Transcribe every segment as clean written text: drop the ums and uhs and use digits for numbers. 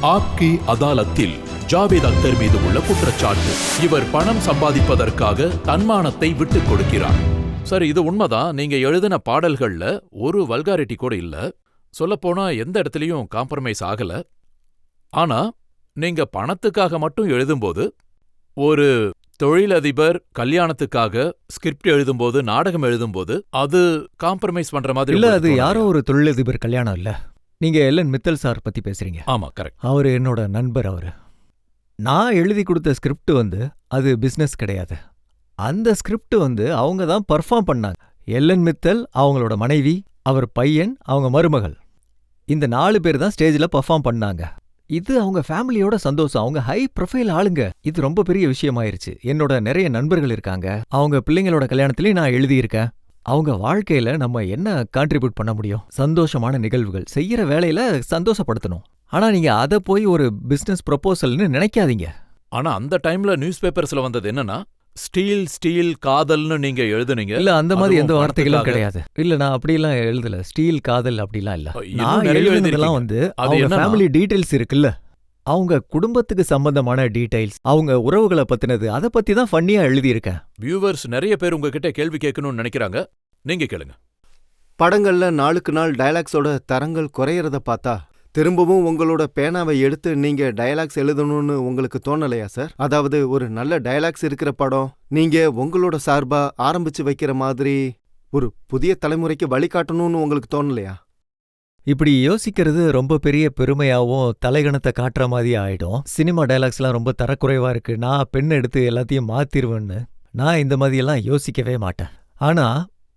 ஆப்கி அதாலத்தில் ஜாவேத் அக்தர் மீது உள்ள குற்றச்சாட்டு. இவர் பணம் சம்பாதிப்பதற்காக தன்மானத்தை விட்டுக் கொடுக்கிறார். சரி, இது உண்மைதான். நீங்க எழுதின பாடல்கள்ல ஒரு வல்காரிட்டி கூட இல்ல. சொல்லப்போனா எந்த இடத்துலயும் காம்ப்ரமைஸ் ஆகல. ஆனா நீங்க பணத்துக்காக மட்டும் எழுதும்போது, ஒரு தொழிலதிபர் கல்யாணத்துக்காக ஸ்கிரிப்ட் எழுதும்போது, நாடகம் எழுதும்போது அது காம்ப்ரமைஸ் பண்ற மாதிரி இல்ல. அது யாரோ ஒரு தொழிலதிபர் கல்யாணம் இல்ல. நீங்க எல்என் மித்தல் சார் பத்தி பேசுறீங்க. ஆமா, கரெக்ட். அவரு என்னோட நண்பர். நான் எழுதி கொடுத்த ஸ்கிரிப்ட் அது பிசினஸ் கிடையாது. அந்த ஸ்கிரிப்ட் அவங்க தான் பர்ஃபார்ம் பண்ணாங்க. எல்என் மித்தல், அவங்களோட மனைவி, அவர் பையன், அவங்க மருமகள், இந்த 4 பேர் தான் ஸ்டேஜ்ல பர்ஃபார்ம் பண்ணாங்க. இது அவங்க ஃபேமிலியோட சந்தோஷம். அவங்க ஹை ப்ரொஃபைல் ஆளுங்க. இது ரொம்ப பெரிய விஷயமாயிருச்சு. என்னோட நிறைய நண்பர்கள் இருக்காங்க. அவங்க பிள்ளைங்களோட கல்யாணத்திலயும் நான் எழுதியிருக்கேன். அவங்க வாழ்க்கையில நம்ம என்ன கான்ட்ரிபியூட் பண்ண முடியும்? சந்தோஷமான நிகழ்வுகள், செய்யற வேலையில சந்தோஷப்படுத்தணும். ஆனா நீங்க அத போய் ஒரு பிசினஸ் ப்ரொபோசல்னு நினைக்காதீங்க. ஆனா அந்த டைம்ல நியூஸ் பேப்பர்ஸ்ல வந்தது என்னன்னா, ஸ்டீல் ஸ்டீல் காதல்னு நீங்க எழுதுனீங்க. இல்ல, அந்த மாதிரி எந்த அதுவும் வார்த்தைகளும் பணத்துக்காக. கிடையாது. இல்ல, நான் அப்படிலாம் எழுதல. ஸ்டீல் காதல் அப்படிலாம் இல்ல. இன்னும் நான் நிறைய எழுதுனதெல்லாம் எழுதிருக்கீங்க. அது அவங்க என்னன்னா, ஃபேமிலி டீடைல்ஸ் இருக்குல்ல, அவங்க குடும்பத்துக்கு சம்பந்தமான டீடைல்ஸ், அவங்க உறவுகளை பத்தினது, அத பத்தி தான் ஃபன்னியா எழுதியிருக்கேன். வியூவர்ஸ் நிறைய பேர் உங்ககிட்ட கேள்வி கேட்கணும்னு நினைக்கிறாங்க. நீங்க கேளுங்க. படங்கள்ல நாளுக்கு நாள் டயலாக்ஸோட தரங்கள் குறையறத பார்த்தா திரும்பவும் உங்களோட பேனாவை எடுத்து நீங்க டயலாக்ஸ் எழுதணும்னு உங்களுக்கு தோணலையா சார்? அதாவது ஒரு நல்ல டயலாக்ஸ் இருக்கிற படம் நீங்க உங்களோட சார்பா ஆரம்பிச்சு வைக்கிற மாதிரி ஒரு புதிய தலைமுறைக்கு வழிகாட்டணும்னு உங்களுக்கு தோணலையா? இப்படி யோசிக்கிறது ரொம்ப பெரிய பெருமையாவும் தலைகணத்தை காட்டுற மாதிரி ஆயிடும். சினிமா டயலாக்ஸ்லாம் ரொம்ப தரக்குறைவா இருக்கு, நான் பெண் எடுத்து எல்லாத்தையும் மாத்திருவேன்னு நான் இந்த மாதிரியெல்லாம் யோசிக்கவே மாட்டேன். ஆனா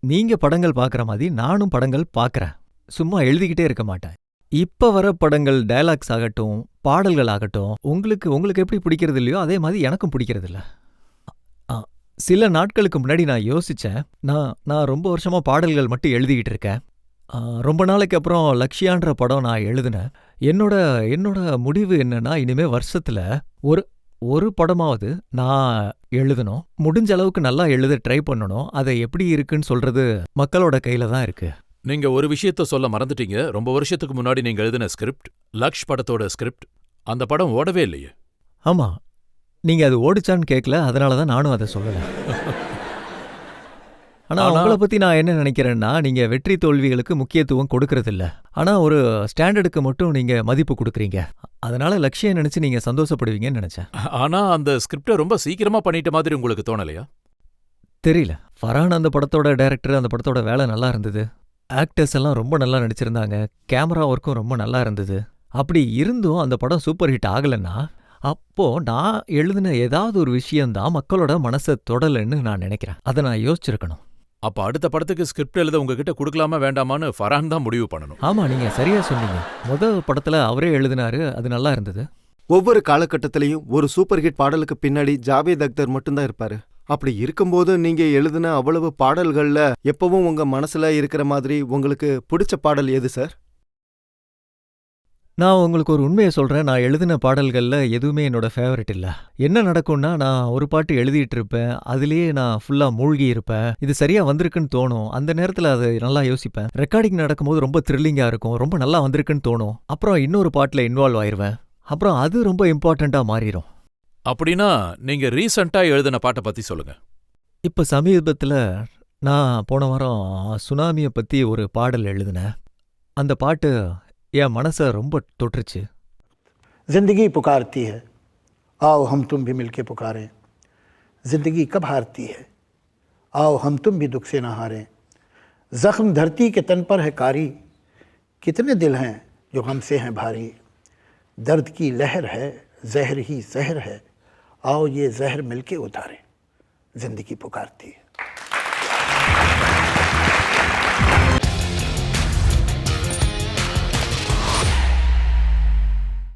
நீங்க படங்கள் பார்க்குற மாதிரி நானும் படங்கள் பார்க்குறேன். சும்மா எழுதிக்கிட்டே இருக்க மாட்டேன். இப்ப வர படங்கள் டயலாக்ஸ் ஆகட்டும், பாடல்கள் ஆகட்டும், உங்களுக்கு எப்படி பிடிக்கிறது இல்லையோ அதே மாதிரி எனக்கும் பிடிக்கிறது இல்ல. சில நாட்களுக்கு முன்னாடி நான் யோசிச்சேன். நான் ரொம்ப வருஷமா பாடல்கள் மட்டும் எழுதிக்கிட்டு இருக்கேன். ரொம்ப நாளைக்கு அப்புறம் லக்ஷ்யான்ற படம் நான் எழுதினேன். என்னோட முடிவு என்னன்னா, இனிமே வருஷத்துல ஒரு படமாவது நான் எழுதணும். முடிஞ்ச அளவுக்கு நல்லா எழுத ட்ரை பண்ணணும். அதை எப்படி இருக்குன்னு சொல்றது மக்களோட கையில தான் இருக்கு. நீங்க ஒரு விஷயத்த சொல்ல மறந்துட்டீங்க. ரொம்ப வருஷத்துக்கு முன்னாடி நீங்க எழுதின ஸ்கிரிப்ட், லக்ஷ் படத்தோட ஸ்கிரிப்ட், அந்த படம் ஓடவே இல்லையே. ஆமா, நீங்க அது ஓடிச்சான்னு கேட்கல, அதனாலதான் நானும் அதை சொல்லல. ஆனா உங்களை பத்தி நான் என்ன நினைக்கிறேன்னா, நீங்க வெற்றி தோல்விகளுக்கு முக்கியத்துவம் கொடுக்கறது இல்ல. ஆனா ஒரு ஸ்டாண்டர்டுக்கு மட்டும் நீங்க மதிப்பு கொடுக்குறீங்க. அதனால லட்சியம் நினைச்சு நீங்க சந்தோஷப்படுவீங்கன்னு நினைச்சேன். ஆனா அந்த ஸ்கிரிப்டை ரொம்ப சீக்கிரமா பண்ணிட்ட மாதிரி உங்களுக்கு தோணலையா? தெரியல. ஃபர்ஹான் அந்த படத்தோட டைரக்டர், அந்த படத்தோட வேலை நல்லா இருந்தது. ஆக்டர்ஸ் எல்லாம் ரொம்ப நல்லா நடிச்சிருந்தாங்க. கேமரா ஒர்க்கும் ரொம்ப நல்லா இருந்தது. அப்படி இருந்தும் அந்த படம் சூப்பர் ஹிட் ஆகலைன்னா, அப்போ நான் எழுதின ஏதாவது ஒரு விஷயம்தான் மக்களோட மனசை தொடலன்னு நான் நினைக்கிறேன். அதை நான் யோசிச்சிருக்கணும். அப்ப அடுத்த படத்துக்கு ஸ்கிரிப்ட் எழுத உங்ககிட்ட கொடுக்கலாமா வேண்டாமான்னு ஃபர்ஹான் தான் முடிவு பண்ணணும். ஆமா, நீங்க சரியா சொன்னீங்க. படத்துல அவரே எழுதினாரு, அது நல்லா இருந்தது. ஒவ்வொரு காலகட்டத்திலையும் ஒரு சூப்பர் ஹிட் பாடலுக்கு பின்னாடி ஜாவேத் அக்தர் மட்டும்தான் இருப்பாரு. அப்படி இருக்கும்போது நீங்க எழுதின அவ்வளவு பாடல்கள்ல எப்பவும் உங்க மனசுல இருக்கிற மாதிரி உங்களுக்கு பிடிச்ச பாடல் எது சார்? நான் உங்களுக்கு ஒரு உண்மையை சொல்றேன். நான் எழுதின பாடல்கள்ல எதுவுமே என்னோட ஃபேவரட் இல்ல. என்ன நடக்கும்னா, நான் ஒரு பாட்டு எழுதிட்டு இருப்பேன், அதுலயே நான் ஃபுல்லா மூழ்கி இருப்பேன். இது சரியா வந்திருக்குன்னு தோணும். அந்த நேரத்துல அதை நல்லா யோசிப்பேன். ரெக்கார்டிங் நடக்கும்போது ரொம்ப த்ரில்லிங்கா இருக்கும், ரொம்ப நல்லா வந்திருக்குன்னு தோணும். அப்புறம் இன்னொரு பாட்டுல இன்வால்வ் ஆயிருவேன். அப்புறம் அது ரொம்ப இம்பார்ட்டண்டா மாறிடும். அப்படின்னா நீங்க ரீசெண்டா எழுதின பாட்டை பத்தி சொல்லுங்க. இப்ப சமீபத்துல நான் போன வாரம் சுனாமியை பத்தி ஒரு பாடல் எழுதினேன். அந்த பாட்டு என் மனசை ரொம்ப தொட்டுருச்சு. जिंदगी पुकारती है, आओ हम तुम भी मिलके पुकारें. जिंदगी कब हारती है, आओ हम तुम भी दुख से न हारें. जख्म धरती के तन पर है कारी, कितने दिल हैं जो हमसे हैं भारी. दर्द की लहर है, जहर ही जहर है, आओ ये जहर मिलके उतारें. जिंदगी पुकारती है.